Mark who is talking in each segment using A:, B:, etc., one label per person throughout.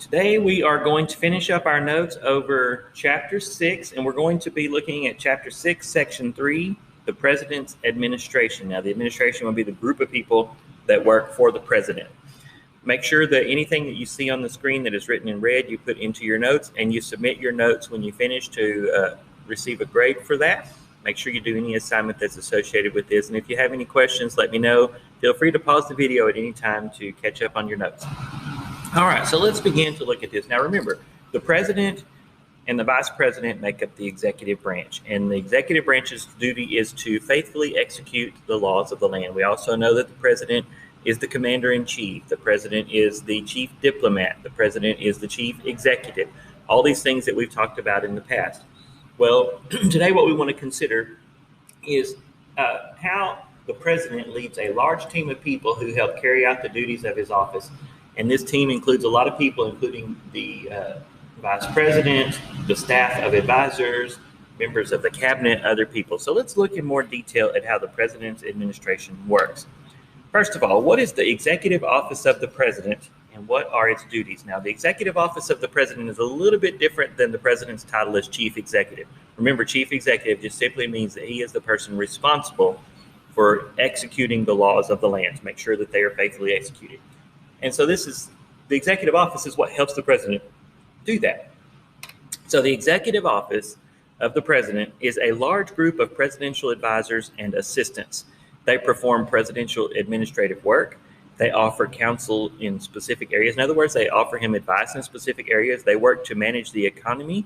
A: Today we are going to finish up our notes over Chapter 6, and we're going to be looking at Chapter 6, Section 3, the President's Administration. Now, the administration will be the group of people that work for the President. Make sure that anything that you see on the screen that is written in red, you put into your notes, and you submit your notes when you finish to receive a grade for that. Make sure you do any assignment that's associated with this. And if you have any questions, let me know. Feel free to pause the video at any time to catch up on your notes. All right, so let's begin to look at this. Now, remember, the president and the vice president make up the executive branch, and the executive branch's duty is to faithfully execute the laws of the land. We also know that the president is the commander-in-chief. The president is the chief diplomat. The president is the chief executive. All these things that we've talked about in the past. Well, today what we want to consider is how the president leads a large team of people who help carry out the duties of his office. And this team includes a lot of people, including the vice president, the staff of advisors, members of the cabinet, other people. So let's look in more detail at how the president's administration works. First of all, what is the executive office of the president and what are its duties? Now, the executive office of the president is a little bit different than the president's title as chief executive. Remember, chief executive just simply means that he is the person responsible for executing the laws of the land to make sure that they are faithfully executed. And so this is the executive office is what helps the president do that. So the executive office of the president is a large group of presidential advisors and assistants. They perform presidential administrative work. They offer counsel in specific areas. In other words, they offer him advice in specific areas. They work to manage the economy.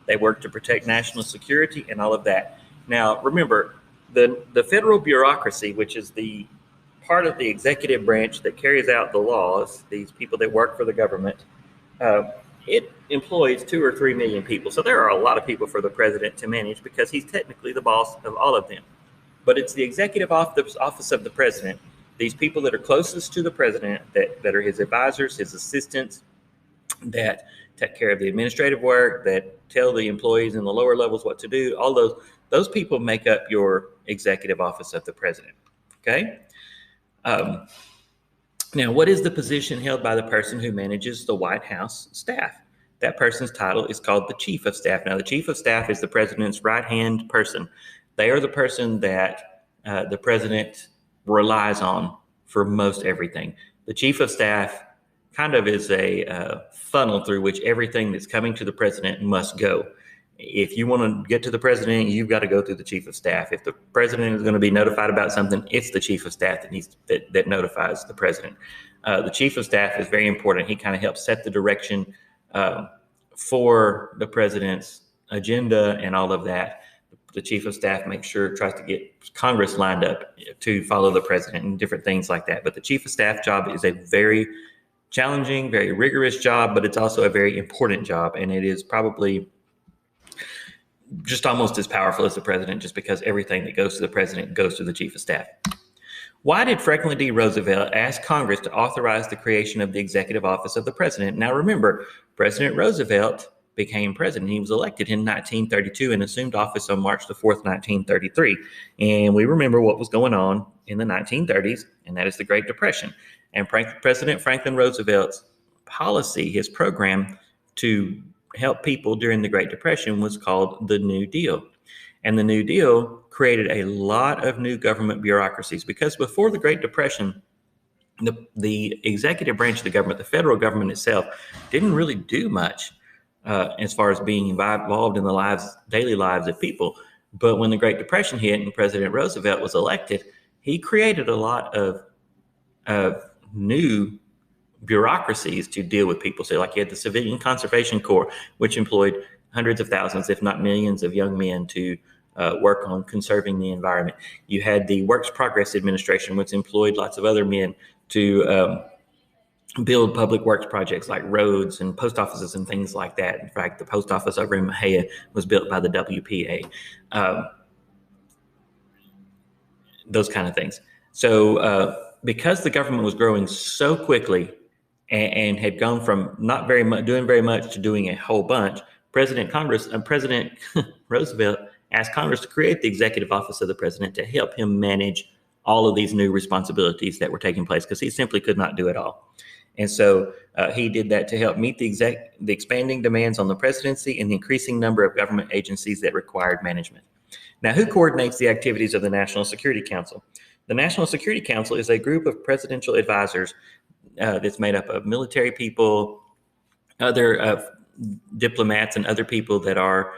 A: They work to protect national security and all of that. Now, remember, the federal bureaucracy, which is the part of the executive branch that carries out the laws, these people that work for the government, it employs 2 or 3 million people. So there are a lot of people for the president to manage because he's technically the boss of all of them. But it's the executive office of the president, these people that are closest to the president, that are his advisors, his assistants, that take care of the administrative work, that tell the employees in the lower levels what to do. All those people make up your executive office of the president. Okay? Now, what is the position held by the person who manages the White House staff? That person's title is called the Chief of Staff. Now, the Chief of Staff is the president's right-hand person. They are the person that the president relies on for most everything. The Chief of Staff kind of is a funnel through which everything that's coming to the president must go. If you want to get to the president, you've got to go through the chief of staff. If the president is going to be notified about something, it's the chief of staff that notifies the president. The chief of staff is very important. He kind of helps set the direction for the president's agenda and all of that. The chief of staff tries to get Congress lined up to follow the president and different things like that. But the chief of staff job is a very challenging, very rigorous job, but it's also a very important job. And it is probably just almost as powerful as the president, just because everything that goes to the president goes to the chief of staff. Why did Franklin D. Roosevelt ask Congress to authorize the creation of the executive office of the president? Now, remember, President Roosevelt became president. He was elected in 1932 and assumed office on March the 4th, 1933. And we remember what was going on in the 1930s, and that is the Great Depression. And President Franklin Roosevelt's policy, his program to help people during the Great Depression was called the New Deal. And the New Deal created a lot of new government bureaucracies because before the Great Depression, the executive branch of the government, the federal government itself, didn't really do much as far as being involved in the daily lives of people. But when the Great Depression hit and President Roosevelt was elected, he created a lot of new bureaucracies to deal with people. So like you had the Civilian Conservation Corps, which employed hundreds of thousands, if not millions of young men to work on conserving the environment. You had the Works Progress Administration, which employed lots of other men to build public works projects like roads and post offices and things like that. In fact, the post office over in Mahia was built by the WPA. Those kind of things. So because the government was growing so quickly and had gone from not very much doing very much to doing a whole bunch, President Roosevelt asked Congress to create the executive office of the president to help him manage all of these new responsibilities that were taking place because he simply could not do it all. And so he did that to help meet the expanding demands on the presidency and the increasing number of government agencies that required management. Now, who coordinates the activities of the National Security Council? The National Security Council is a group of presidential advisors that's made up of military people, other diplomats, and other people that are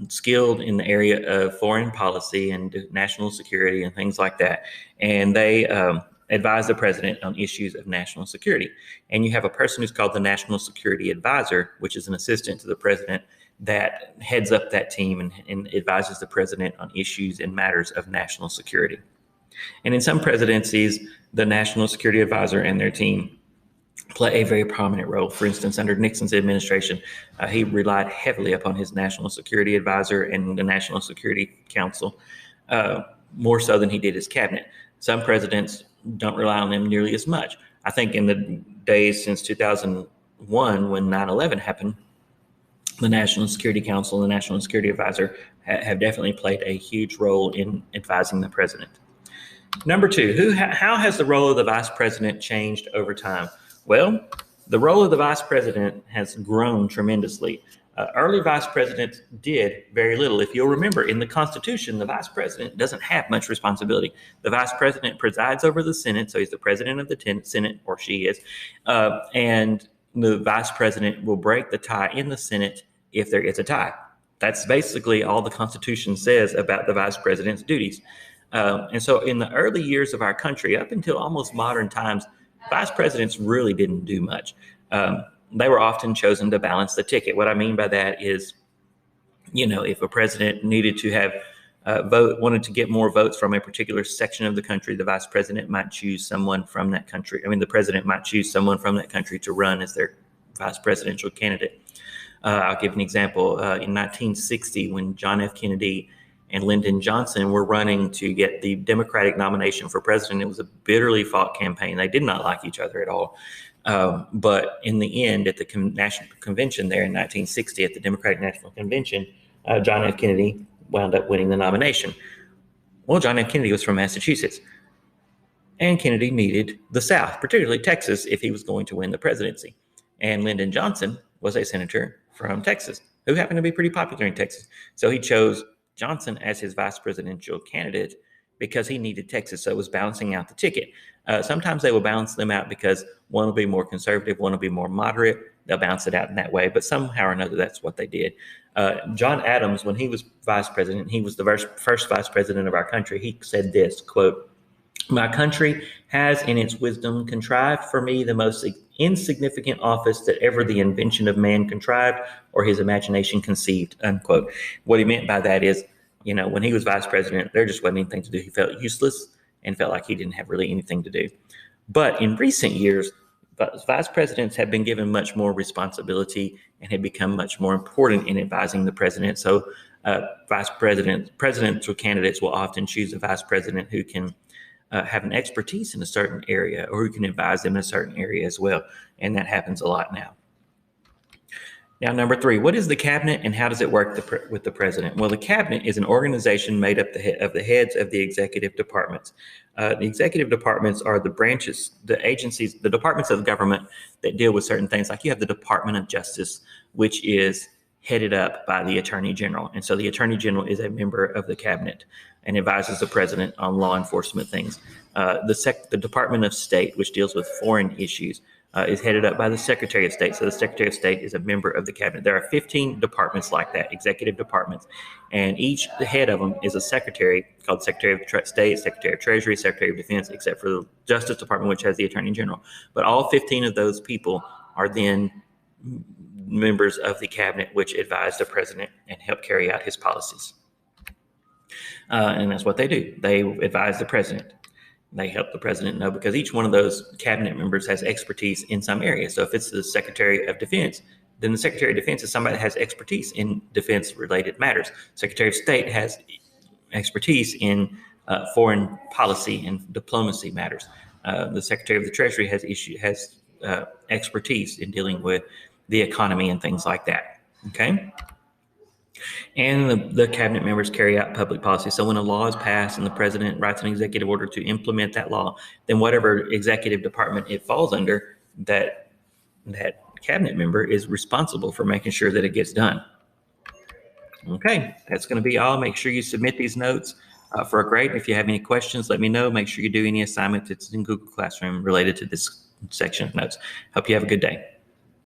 A: skilled in the area of foreign policy and national security and things like that. And they advise the president on issues of national security. And you have a person who's called the National Security Advisor, which is an assistant to the president that heads up that team and advises the president on issues and matters of national security. And in some presidencies, the National Security Advisor and their team play a very prominent role. For instance, under Nixon's administration, he relied heavily upon his National Security Advisor and the National Security Council, more so than he did his cabinet. Some presidents don't rely on them nearly as much. I think in the days since 2001, when 9/11 happened, the National Security Council and the National Security Advisor have definitely played a huge role in advising the president. Number two, how has the role of the vice president changed over time? Well, the role of the vice president has grown tremendously. Early vice presidents did very little. If you'll remember, in the Constitution, the vice president doesn't have much responsibility. The vice president presides over the Senate, so he's the president of the Senate, or she is, and the vice president will break the tie in the Senate if there is a tie. That's basically all the Constitution says about the vice president's duties. And so in the early years of our country, up until almost modern times, vice presidents really didn't do much. They were often chosen to balance the ticket. What I mean by that is, if a president needed to have wanted to get more votes from a particular section of the country, the vice president might choose someone from that country. The president might choose someone from that country to run as their vice presidential candidate. I'll give an example. In 1960, when John F. Kennedy and Lyndon Johnson were running to get the Democratic nomination for president, it was a bitterly fought campaign. They did not like each other at all. But in the end, at the National Convention there in 1960, at the Democratic National Convention, John F. Kennedy wound up winning the nomination. Well, John F. Kennedy was from Massachusetts, and Kennedy needed the South, particularly Texas, if he was going to win the presidency. And Lyndon Johnson was a senator from Texas who happened to be pretty popular in Texas. So he chose Johnson as his vice presidential candidate because he needed Texas. So it was balancing out the ticket. Sometimes they will balance them out because one will be more conservative, one will be more moderate. They'll balance it out in that way. But somehow or another, that's what they did. John Adams, when he was vice president, he was the first vice president of our country. He said this, quote, "My country has in its wisdom contrived for me the most insignificant office that ever the invention of man contrived or his imagination conceived," unquote. What he meant by that is, when he was vice president, there just wasn't anything to do. He felt useless and felt like he didn't have really anything to do. But in recent years, vice presidents have been given much more responsibility and have become much more important in advising the president. So presidential candidates will often choose a vice president who can have an expertise in a certain area, or who can advise them in a certain area as well. And that happens a lot now. Now, number three, what is the cabinet and how does it work with the president? Well, the cabinet is an organization made up of the heads of the executive departments. The executive departments are the branches, the agencies, the departments of the government that deal with certain things. Like you have the Department of Justice, which is headed up by the Attorney General. And so the Attorney General is a member of the cabinet and advises the president on law enforcement things. The Department of State, which deals with foreign issues, is headed up by the Secretary of State. So the Secretary of State is a member of the cabinet. There are 15 departments like that, executive departments, and each the head of them is a secretary called Secretary of State, Secretary of Treasury, Secretary of Defense, except for the Justice Department, which has the Attorney General. But all 15 of those people are then members of the cabinet, which advise the president and help carry out his policies. And that's what they do. They advise the president. They help the president know, because each one of those cabinet members has expertise in some area. So if it's the Secretary of Defense, then the Secretary of Defense is somebody that has expertise in defense-related matters. Secretary of State has expertise in foreign policy and diplomacy matters. The Secretary of the Treasury has expertise in dealing with the economy and things like that. Okay. And the cabinet members carry out public policy. So when a law is passed and the president writes an executive order to implement that law, then whatever executive department it falls under that cabinet member is responsible for making sure that it gets done. Okay, that's going to be all. Make sure you submit these notes for a grade. If you have any questions, let me know. Make sure you do any assignment that's in Google Classroom related to this section of notes. Hope you have a good day.